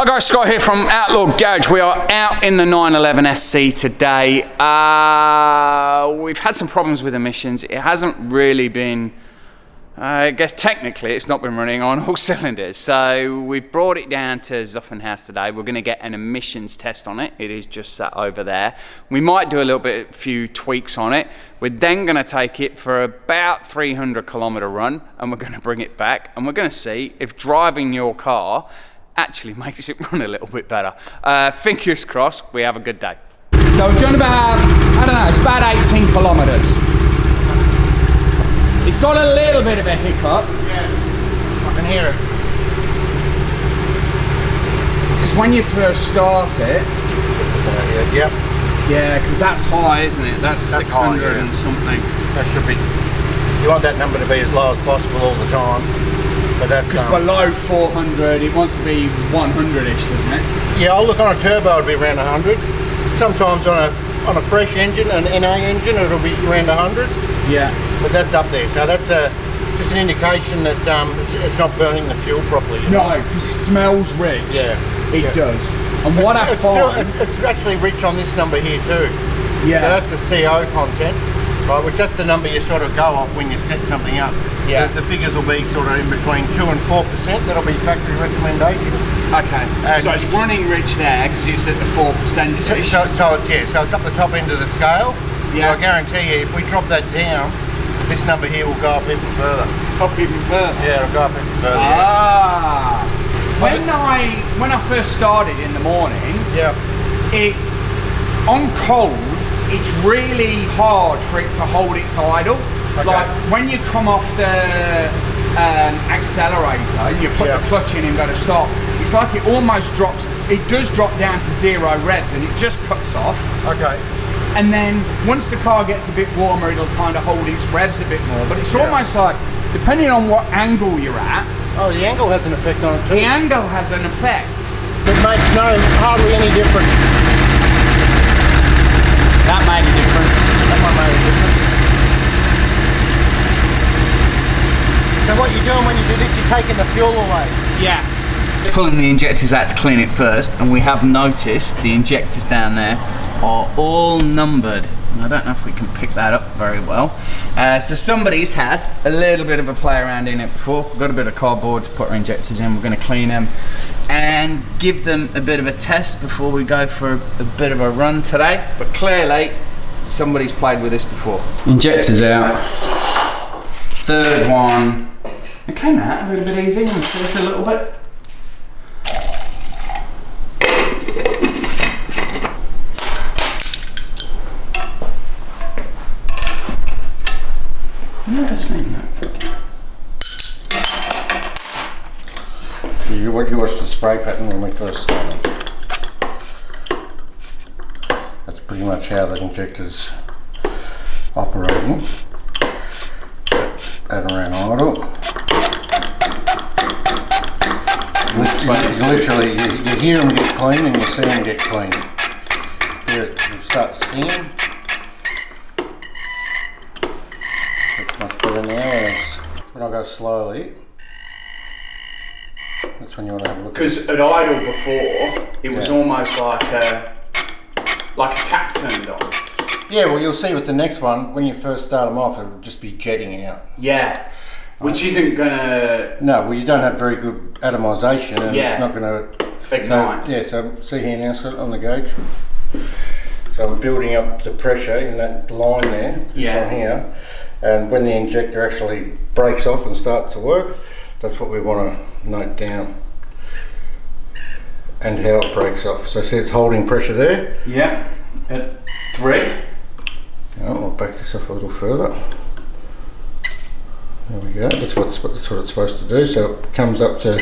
Hi guys, Scott here from Outlaw Garage. We are out in the 911 SC today. We've had some problems with emissions. It hasn't really been, I guess technically it's not been running on all cylinders. So we've brought it down to Zuffenhaus today. We're going to get an emissions test on it. It is just sat over there. We might do a few tweaks on it. We're then going to take it for about 300 kilometer run and we're going to bring it back and we're going to see if driving your car actually makes it run a little bit better. Fingers crossed, we have a good day. So we've done about, I don't know, it's about 18 kilometers. It's got a little bit of a hiccup. Yeah, I can hear it. It's when you first start it. Yep. Yeah, because that's high, isn't it? That's 600 high, yeah. and something. That should be, you want that number to be as low as possible all the time. Because below 400, it wants to be 100-ish, doesn't it? Yeah, I'll look on a turbo, it'll be around 100. Sometimes on a fresh engine, an NA engine, it'll be around 100. Yeah. But that's up there, so that's just an indication that it's not burning the fuel properly. No, because it smells rich. Yeah. It does. And what I find... It's actually rich on this number here too. Yeah. So that's the CO content, right, which that's the number you sort of go off when you set something up. Yeah. The figures will be sort of in between 2 and 4%. That'll be factory recommendation. Okay. So it's running rich there because it's at the 4%. So it's up the top end of the scale. Yeah. So I guarantee you, if we drop that down, this number here will go up even further. Up even further? Yeah, it'll go up even further. Ah. Yeah. When I first started in the morning, on cold, it's really hard for it to hold its idle. Okay. Like when you come off the accelerator and you put the clutch in and go to stop, it's like it almost drops, it does drop down to 0 revs and it just cuts off. Okay. And then once the car gets a bit warmer, it'll kind of hold its revs a bit more. But it's almost like, depending on what angle you're at. Oh, the angle has an effect on it too. The angle has an effect. It makes hardly any difference. That made a difference. That one made a difference. So what you're doing when you do this, you're taking the fuel away. Yeah. Pulling the injectors out to clean it first, and we have noticed the injectors down there are all numbered. I don't know if we can pick that up very well. So somebody's had a little bit of a play around in it before. We've got a bit of cardboard to put our injectors in. We're going to clean them and give them a bit of a test before we go for a bit of a run today. But clearly, somebody's played with this before. Injectors out. Third one. It came out a little bit easy. I'm just a little bit. I've never seen that. You watched the spray pattern when we first started. That's pretty much how the injector's operating. At around idle. Literally, you hear them get clean and you see them get clean. You start seeing. That's much better now. When I go slowly, that's when you want to have a look. Because at idle before, it was almost like a tap turned on. Yeah, well you'll see with the next one, when you first start them off, it'll just be jetting out. Yeah, which isn't gonna... No, well you don't have very good atomization and it's not gonna... Ignite. So see here now, Scott, on the gauge. So I'm building up the pressure in that line there, one here. And when the injector actually breaks off and starts to work, that's what we want to note down. And how it breaks off. So see it's holding pressure there? Yeah, at 3. I'll back this off a little further. There we go. That's what it's supposed to do. So it comes up to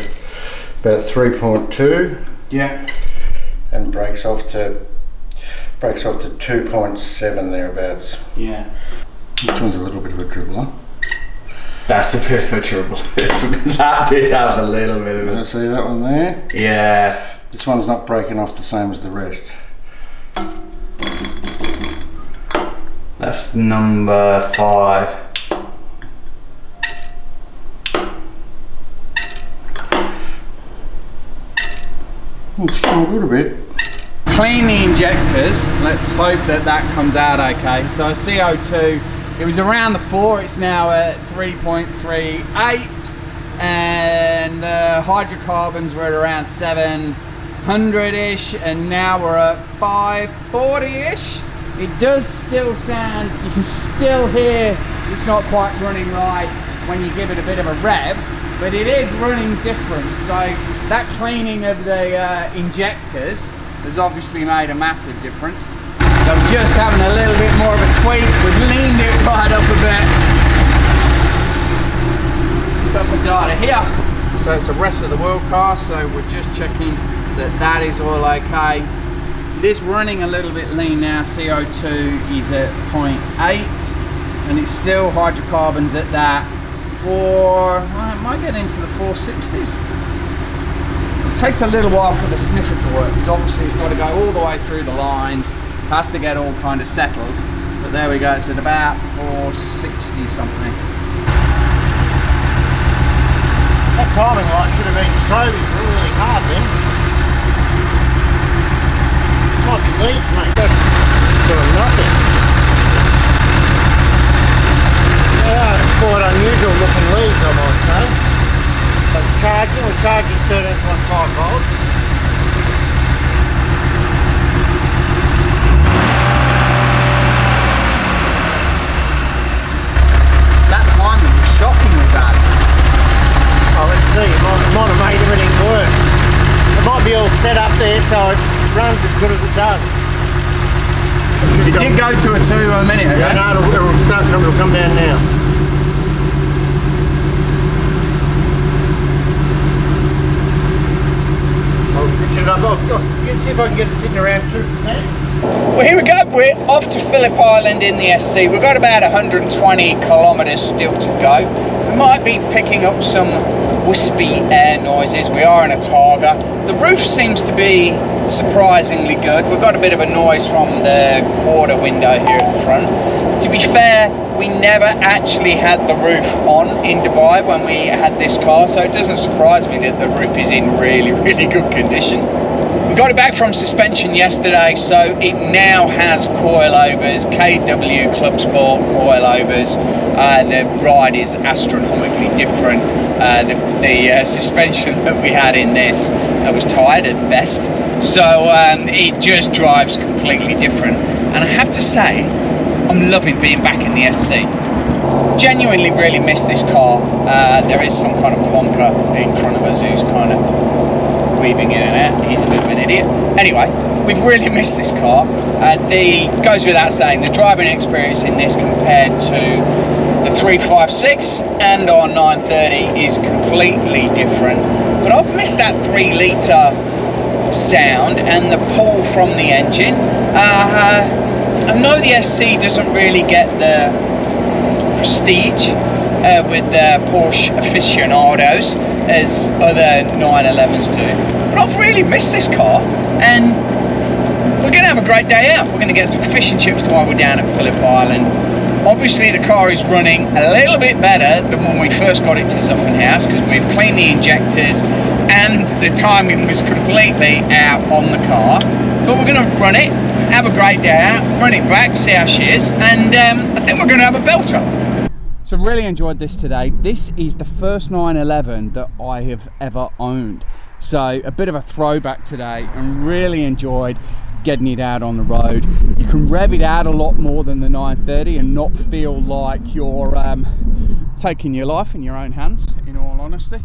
about 3.2. Yeah. And breaks off to 2.7 thereabouts. Yeah. This one's a little bit of a dribbler. That's a bit of a dribbler. That did have a little bit of it. See that one there? Yeah. This one's not breaking off the same as the rest. That's number 5. It's gone good a bit. Clean the injectors. Let's hope that that comes out okay. So CO2, it was around the 4, it's now at 3.38, and hydrocarbons were at around 700-ish, and now we're at 540-ish. It does still sound, you can still hear it's not quite running right when you give it a bit of a rev, but it is running different. So that cleaning of the injectors has obviously made a massive difference. So just having a little bit more of a tweak, we've leaned it right up a bit. Got some data here. So it's the rest of the world car, so we're just checking that that is all okay. It is running a little bit lean now. CO2 is at 0.8, and it's still hydrocarbons at that, or I might get into the 460s. It takes a little while for the sniffer to work, because obviously it's got to go all the way through the lines, has to get all kind of settled. But there we go, it's at about 460 something. That timing light should have been strobing really hard then. Might be leads, mate. That's doing nothing. They are quite unusual looking leads, I might say. But we're charging 13.5 volts. That timing was shockingly bad. Oh, let's see, it might have made everything worse. It might be all set up there so it runs as good as it does. It did go to a 2 a minute ago. Yeah, no, it'll come down now. I'll pitch it up. I'll see if I can get it sitting around 2%. Well, here we go. We're off to Phillip Island in the SC. We've got about 120 kilometres still to go. We might be picking up some wispy air noises. We are in a Targa. The roof seems to be surprisingly good. We've got a bit of a noise from the quarter window here at the front. To be fair, we never actually had the roof on in Dubai when we had this car, so it doesn't surprise me that the roof is in really, really good condition. We got it back from suspension yesterday, so it now has coilovers, KW Club Sport coilovers. The ride is astronomically different. The suspension that we had in this was tired at best, so it just drives completely different. And I have to say, I'm loving being back in the SC. Genuinely really miss this car. There is some kind of plonker in front of us who's kind of weaving in and out. He's a bit of an idiot. Anyway, we've really missed this car. Goes without saying, the driving experience in this compared to the 356 and our 930 is completely different. But I've missed that 3 litre sound and the pull from the engine. I know the SC doesn't really get the prestige with the Porsche aficionados as other 911s do, but I've really missed this car, and we're going to have a great day out. We're going to get some fish and chips while we're down at Phillip Island. Obviously the car is running a little bit better than when we first got it to Zuffenhaus, because we've cleaned the injectors and the timing was completely out on the car. But we're going to run it, have a great day out, run it back, see how she is, and I think we're going to have a belter. So really enjoyed this today. This is the first 911 that I have ever owned. So a bit of a throwback today, and really enjoyed getting it out on the road. You can rev it out a lot more than the 930 and not feel like you're taking your life in your own hands, in all honesty.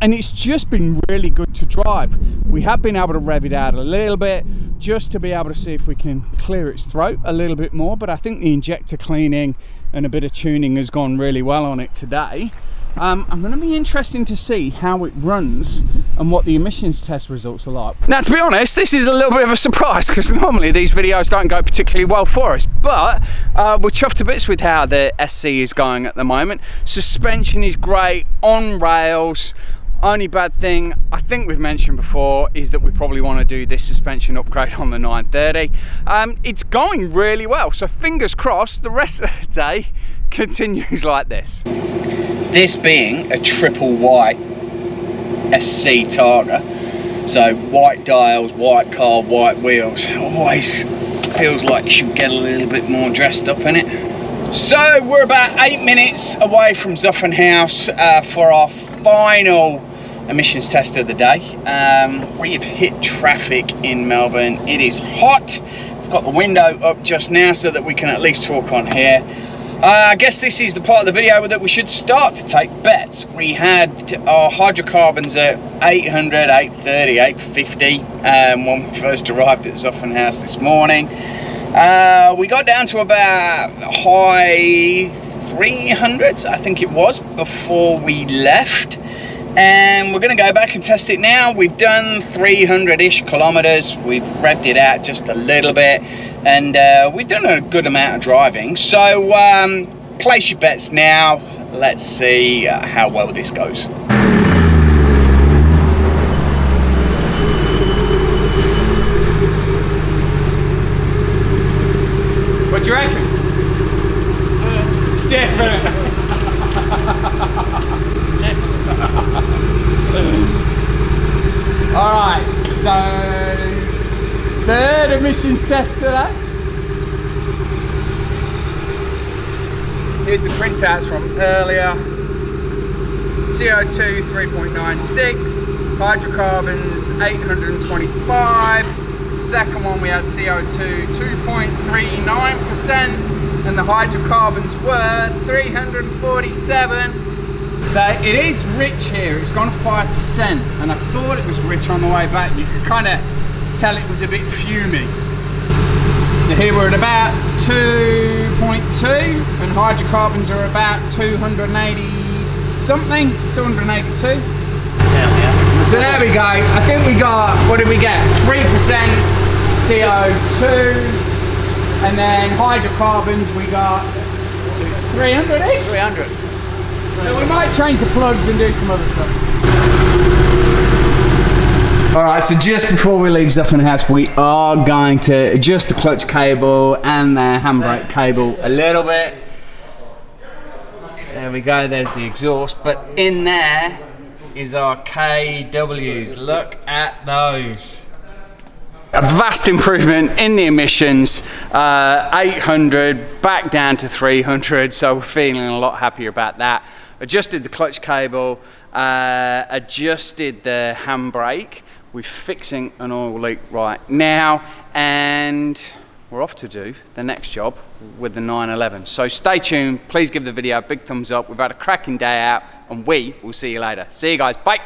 And it's just been really good to drive. We have been able to rev it out a little bit just to be able to see if we can clear its throat a little bit more, but I think the injector cleaning and a bit of tuning has gone really well on it today. I'm going to be interested to see how it runs and what the emissions test results are like. Now, to be honest, this is a little bit of a surprise, because normally these videos don't go particularly well for us, but we're chuffed to bits with how the SC is going at the moment. Suspension is great, on rails. Only bad thing I think we've mentioned before is that we probably want to do this suspension upgrade on the 930. It's going really well, so fingers crossed the rest of the day continues like this. This being a triple white SC Targa. So white dials, white car, white wheels. Always feels like you should get a little bit more dressed up in it. So we're about 8 minutes away from Zuffenhaus for our final emissions test of the day. We've hit traffic in Melbourne. It is hot. I've got the window up just now so that we can at least talk on here. I guess this is the part of the video that we should start to take bets. We had our hydrocarbons at 800, 830, 850 when we first arrived at Zuffenhaus this morning. We got down to about high 300s, I think it was, before we left. And we're going to go back and test it now. We've done 300-ish kilometers. We've revved it out just a little bit, and we've done a good amount of driving. So place your bets now. Let's see how well this goes. What do you reckon? Stiff, innit? Alright, so third emissions test today. Here's the printouts from earlier. CO2 3.96, hydrocarbons 825. The second one we had CO2 2.39%, and the hydrocarbons were 347. So it is rich here. It's gone 5%, and I thought it was rich on the way back. You could kind of tell it was a bit fumey. So here we're at about 2.2, and hydrocarbons are about 280 something, 282. Yeah. So there we go. I think we got, what did we get? 3% CO2, and then hydrocarbons we got 300-ish? 300. So we might change the plugs and do some other stuff. Alright, so just before we leave Zuffenhaus, we are going to adjust the clutch cable and the handbrake cable a little bit. There we go, there's the exhaust, but in there is our KWs. Look at those. A vast improvement in the emissions, 800 back down to 300, so we're feeling a lot happier about that. Adjusted the clutch cable, adjusted the handbrake. We're fixing an oil leak right now, and we're off to do the next job with the 911. So stay tuned, please give the video a big thumbs up. We've had a cracking day out, and we will see you later. See you guys, bye.